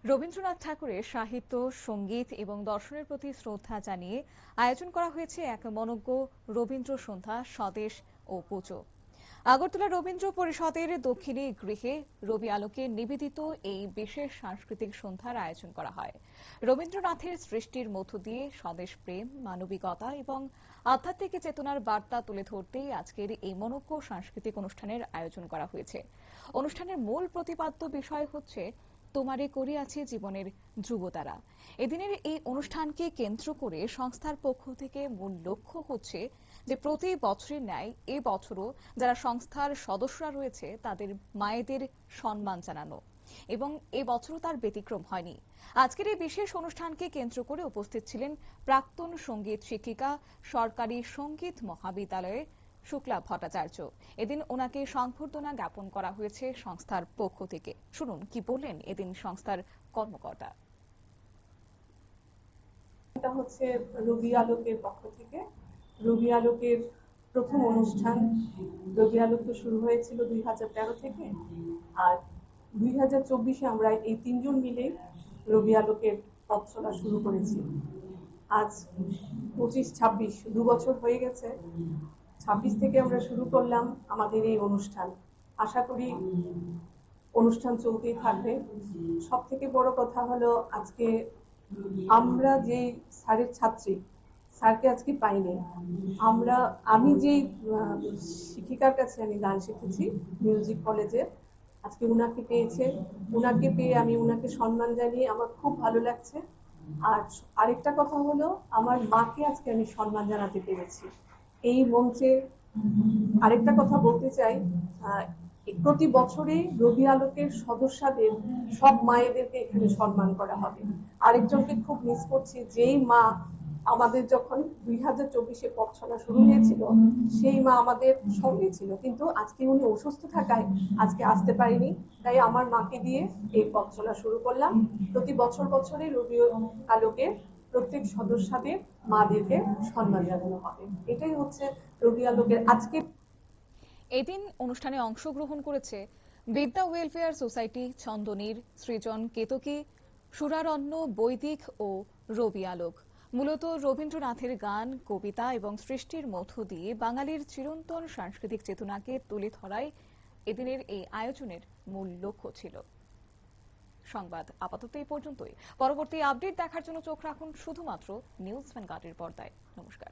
রবীন্দ্রনাথ ঠাকুরের সাহিত্য, সঙ্গীত এবং দর্শনের প্রতি শ্রদ্ধা জানিয়ে আয়োজন করা হয়েছে এক মনোজ্ঞ রবীন্দ্র সন্ধ্যা স্বদেশ ও পুজো। আগরতলা রবীন্দ্র পরিষদের দক্ষিণী গৃহে রবি আলোকে নিবেদিত এই বিশেষ সাংস্কৃতিক সন্ধ্যার আয়োজন করা হয়। রবীন্দ্রনাথের সৃষ্টির মধ্য দিয়ে স্বদেশ প্রেম, মানবিকতা এবং আধ্যাত্মিক চেতনার বার্তা তুলে ধরতেই আজকের এই মনোজ্ঞ সাংস্কৃতিক অনুষ্ঠানের আয়োজন করা হয়েছে। অনুষ্ঠানের মূল প্রতিপাদ্য বিষয় হচ্ছে তোমারে করিয়াছি জীবনের ধ্রুবতারা। এদিনের এই অনুষ্ঠানকে কেন্দ্র করে সংস্থার পক্ষ থেকে মূল লক্ষ্য হচ্ছে যে প্রতি বছরের ন্যায় এ বছরও যারা সংস্থার সদস্যরা রয়েছে তাদের মায়েদের সম্মান জানানো, এবং এ বছরও তার ব্যতিক্রম হয়নি। আজকের এই বিশেষ অনুষ্ঠানকে কেন্দ্র করে উপস্থিত ছিলেন প্রাক্তন সঙ্গীত শিক্ষিকা, সরকারি সঙ্গীত মহাবিদ্যালয়ের শুক্লা ভট্টাচার্য। এদিন ওনাকে সংবর্ধনা জ্ঞাপন করা হয়েছে সংস্থার পক্ষ থেকে। শুনুন কি বললেন এদিন সংস্থার কর্মকর্তা। এটা হচ্ছে রবি আলোকের পক্ষ থেকে। রবি আলোকের প্রথম অনুষ্ঠান। রবি আলোক তো শুরু হয়েছিল 2013 থেকে, আর 2024-এ আমরা এই তিনজন মিলে রবি আলোকের পথ চলা শুরু করেছি। আজ 25-26 দু বছর হয়ে গেছে। 26 থেকে আমরা শুরু করলাম আমাদের এই অনুষ্ঠান। আশা করি অনুষ্ঠান চলতেই থাকবে। সব থেকে বড় কথা হলো আজকে আমরা যে স্যারের ছাত্রী, স্যারকে আজকে পাইনি। আমি যে শিক্ষিকার কাছে আমি গান শিখেছি মিউজিক কলেজে, আজকে উনাকে পেয়ে আমি উনাকে সম্মান জানিয়ে আমার খুব ভালো লাগছে। আর আরেকটা কথা হলো আমার মাকে আজকে আমি সম্মান জানাতে পেরেছি এই মঞ্চে। আরেকটা কথা বলতে চাই, প্রতি বছরে রবি আলোকের সদস্যদের সব মায়েদেরকে এখানে সম্মান করা হবে। আরেকজনকে খুব মিস করছি, যেই মা আমাদের যখন 2024-এ পথ চলা শুরু হয়েছিল সেই মা আমাদের সঙ্গে ছিল, কিন্তু আজকে উনি অসুস্থ থাকায় আজকে আসতে পারিনি। তাই আমার মাকে দিয়ে এই পথ চলা শুরু করলাম। প্রতি বছরে রবি আলোকের প্রত্যেক সদস্যদের মাদেরকে সম্মান জানানো হবে। এটাই হচ্ছে রবি আলোকের আজকে। এদিন অনুষ্ঠানে অংশগ্রহণ করেছে বিদ্যা ওয়েলফেয়ার সোসাইটি, ছন্দনীর, সৃজন, কেতকী, সুরারণ্য, বৈদিক ও রবি আলোক। মূলত রবীন্দ্রনাথের গান, কবিতা এবং সৃষ্টির মধ্য দিয়ে বাঙালির চিরন্তন সাংস্কৃতিক চেতনাকে তুলে ধরাই এদিনের এই আয়োজনের মূল লক্ষ্য ছিল। সংবাদ আপাতত এই পর্যন্তই। পরবর্তী আপডেট দেখার জন্য চোখ রাখুন শুধুমাত্র নিউজ ভ্যানগার্ডের পর্দায়। নমস্কার।